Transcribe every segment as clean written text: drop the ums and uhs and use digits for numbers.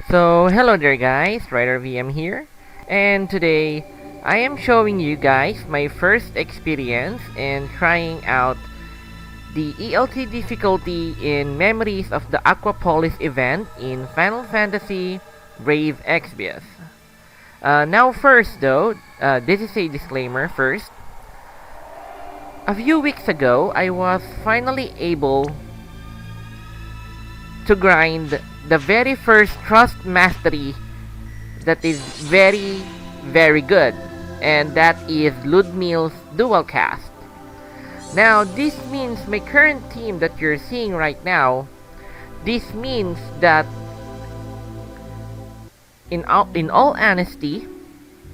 So hello there guys, StriderVM here, and today I am showing you guys my first experience in trying out the ELT difficulty in Memories of the Aquapolis event in Final Fantasy Brave Exvius. Now first though, this is a disclaimer first. A few weeks ago, I was finally able to grind the very first trust mastery that is very good, and that is Ludmil's dual cast. Now this means my current team that you're seeing right now, this means that in all honesty,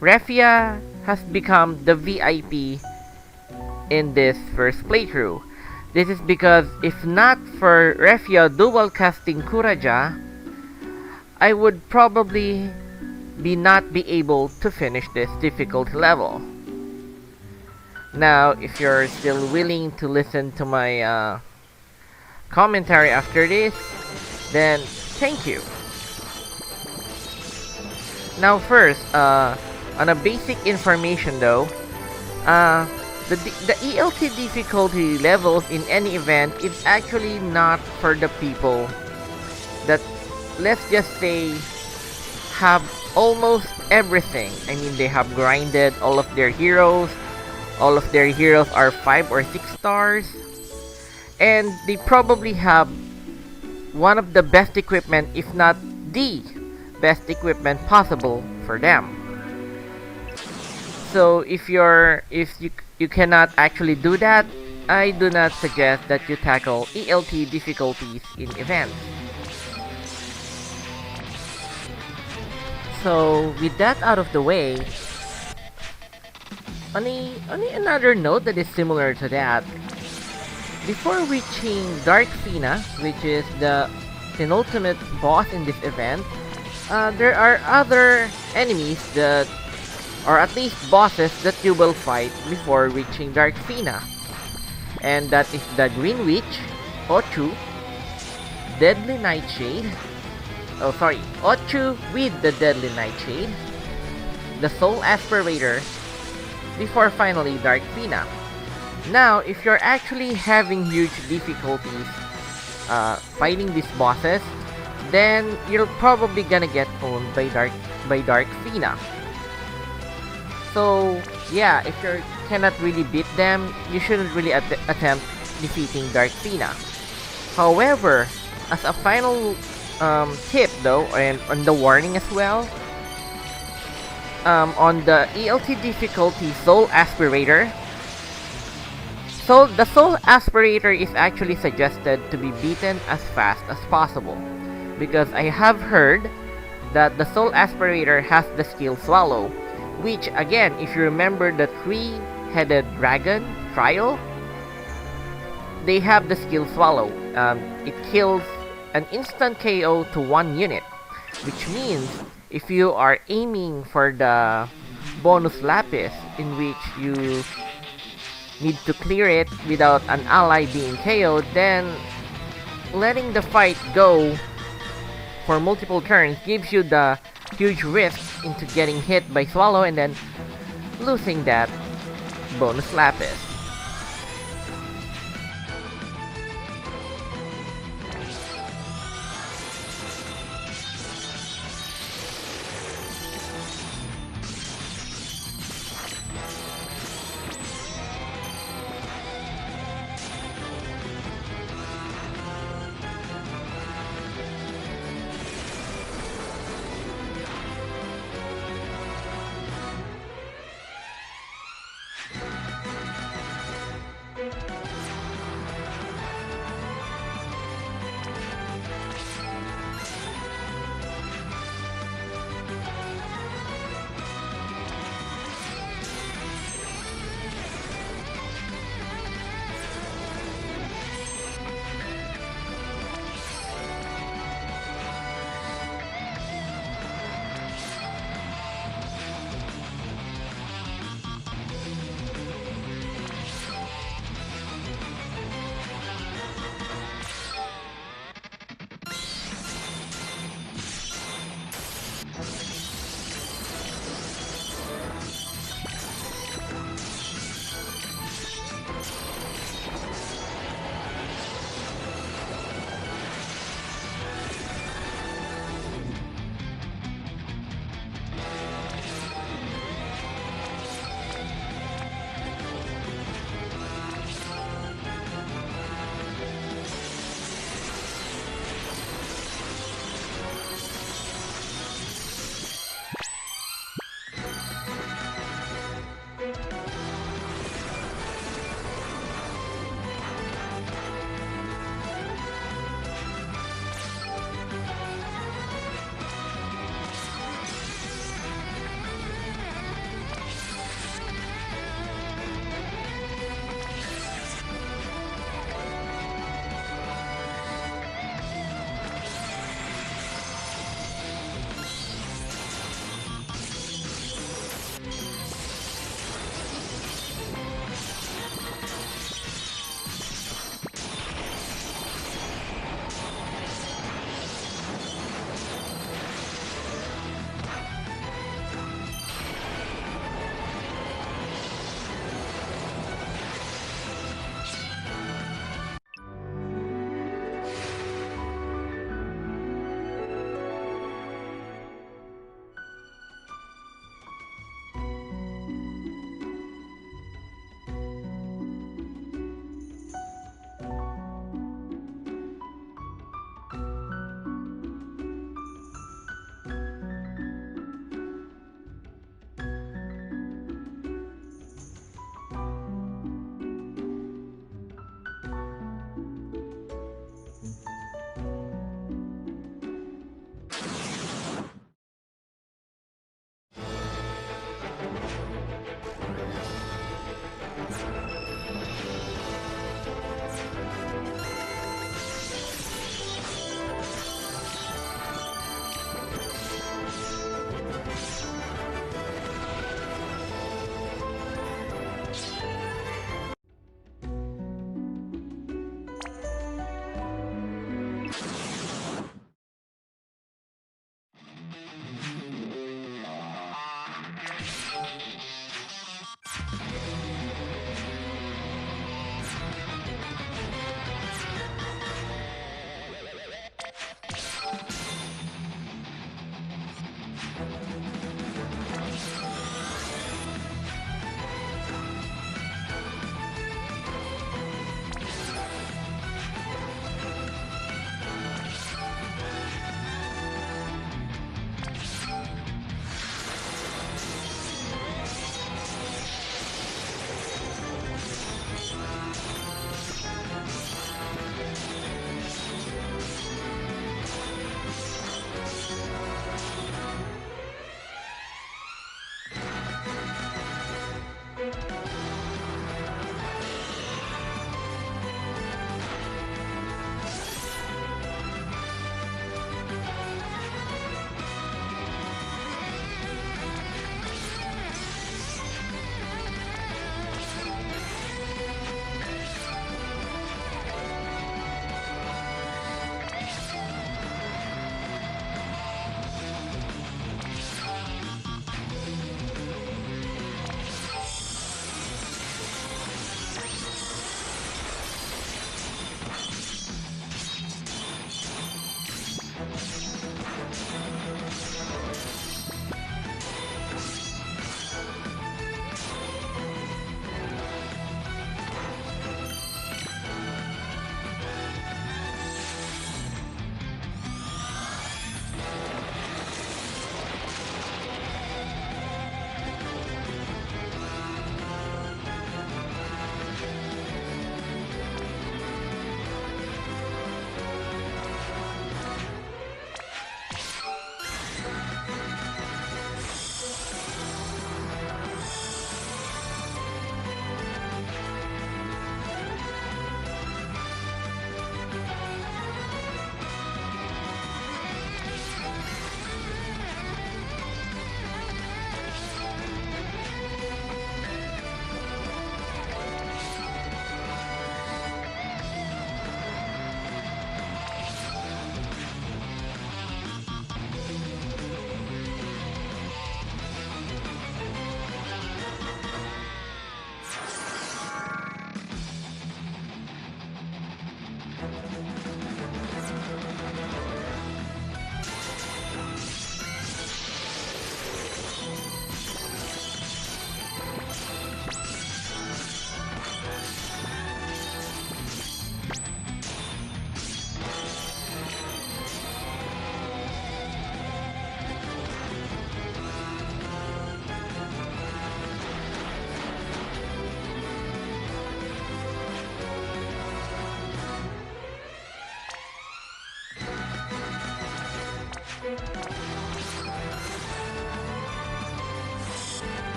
Refia has become the VIP in this first playthrough. This is because if not for Refia dual casting Kuraja, I would probably not be able to finish this difficulty level. Now, if you're still willing to listen to my commentary after this, then thank you. Now first, on a basic information though, the ELT difficulty levels in any event is actually not for the people that, let's just say, have almost everything. I mean, they have grinded all of their heroes. All of their heroes are 5 or 6 stars. And they probably have one of the best equipment, if not the best equipment possible for them. So if you cannot actually do that, I do not suggest that you tackle ELT difficulties in events. So with that out of the way, on another note that is similar to that, before reaching Dark Fina, which is the penultimate boss in this event, there are other enemies that, or at least bosses, that you will fight before reaching Dark Fina. And that is the Green Witch, Ochu, Deadly Nightshade, Ochu with the Deadly Nightshade, the Soul Aspirator, before finally Dark Fina. Now, if you're actually having huge difficulties fighting these bosses, then you're probably gonna get owned by Dark Fina. So yeah, if you cannot really beat them, you shouldn't really attempt defeating Dark Fina. However, as a final tip though, and on the warning as well, on the ELT difficulty Soul Aspirator, so the Soul Aspirator is actually suggested to be beaten as fast as possible, because I have heard that the Soul Aspirator has the skill Swallow, which again, if you remember the three-headed dragon trial, they have the skill Swallow. It kills an instant KO to one unit, which means if you are aiming for the bonus lapis, in which you need to clear it without an ally being KO'd, then letting the fight go for multiple turns gives you the huge risk into getting hit by Swallow and then losing that bonus lapis.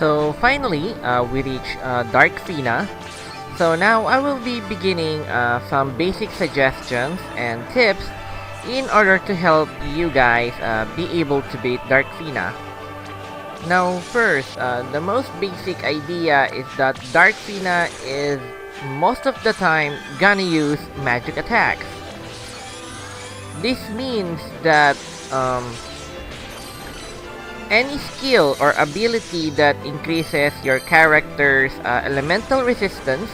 So finally, we reach Dark Fina. So now I will be beginning some basic suggestions and tips in order to help you guys be able to beat Dark Fina. Now first, the most basic idea is that Dark Fina is most of the time gonna use magic attacks. This means that any skill or ability that increases your character's elemental resistance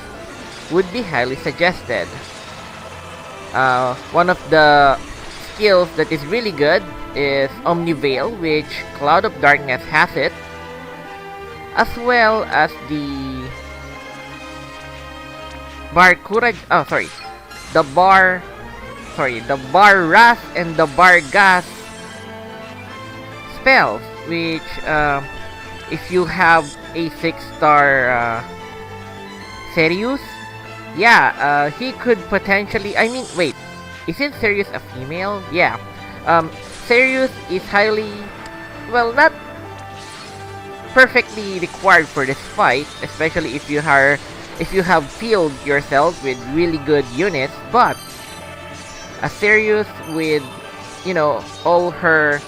would be highly suggested. One of the skills that is really good is Omni Veil, which Cloud of Darkness has it, as well as the the Bar Wrath and the Bar Gas spells, which if you have a 6-star Serious, yeah, he could potentially, wait, isn't Serious a female? Yeah, Serious is highly, well, not perfectly required for this fight, especially if you have filled yourself with really good units, but a Serious with, all her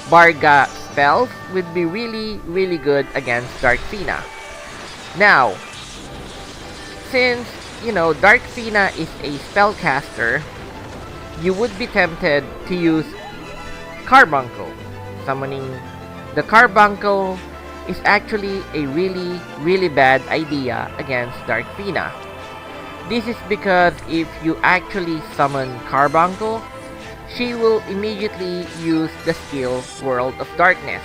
Barga spells would be really good against Dark Fina. Now, since, Dark Fina is a spellcaster, you would be tempted to use Carbuncle. Summoning the Carbuncle is actually a really bad idea against Dark Fina. This is because if you actually summon Carbuncle, she will immediately use the skill World of Darkness,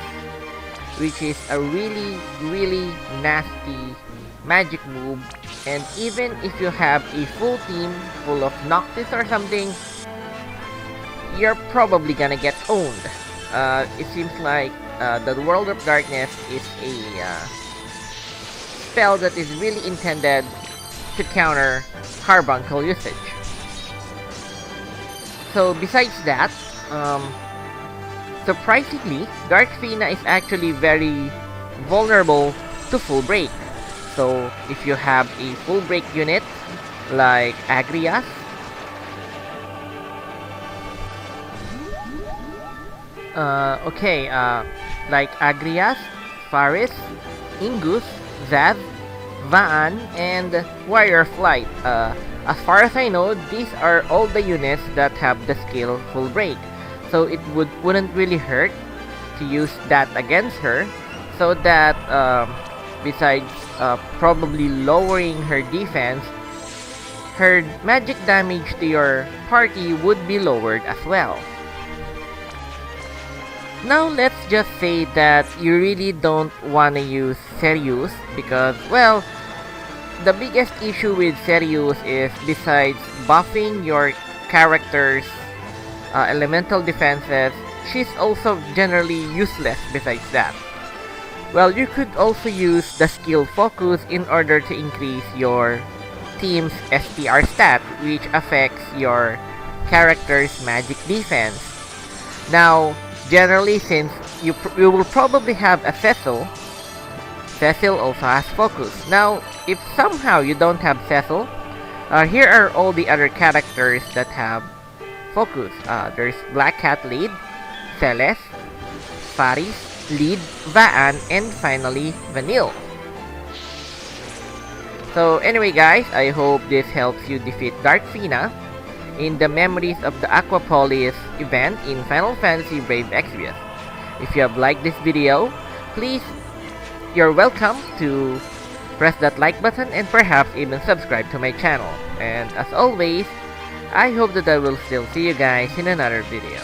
which is a really nasty magic move, and even if you have a full team full of Noctis or something, you're probably gonna get owned. It seems like the World of Darkness is a spell that is really intended to counter Carbuncle usage. So besides that, surprisingly, Dark Fina is actually very vulnerable to full break. So if you have a full break unit like Agrias, like Agrias, Faris, Ingus, Zaz, Vaan, and Warrior Flight. As far as I know, these are all the units that have the skill Full Break. So it wouldn't really hurt to use that against her, so that besides probably lowering her defense, her magic damage to your party would be lowered as well. Now let's just say that you really don't wanna use Serious because, well, the biggest issue with Serious is, besides buffing your character's elemental defenses, she's also generally useless besides that. Well, you could also use the skill Focus in order to increase your team's STR stat, which affects your character's magic defense. Now, generally, since you will probably have a Cecil also has Focus. Now, if somehow you don't have Cecil, here are all the other characters that have Focus. There's Black Cat Lead, Celeste, Faris, Lead, Vaan, and finally Vanille. So anyway guys, I hope this helps you defeat Dark Fina in the Memories of the Aquapolis event in Final Fantasy Brave Exvius. If you have liked this video, please, you're welcome to press that like button and perhaps even subscribe to my channel. And as always, I hope that I will still see you guys in another video.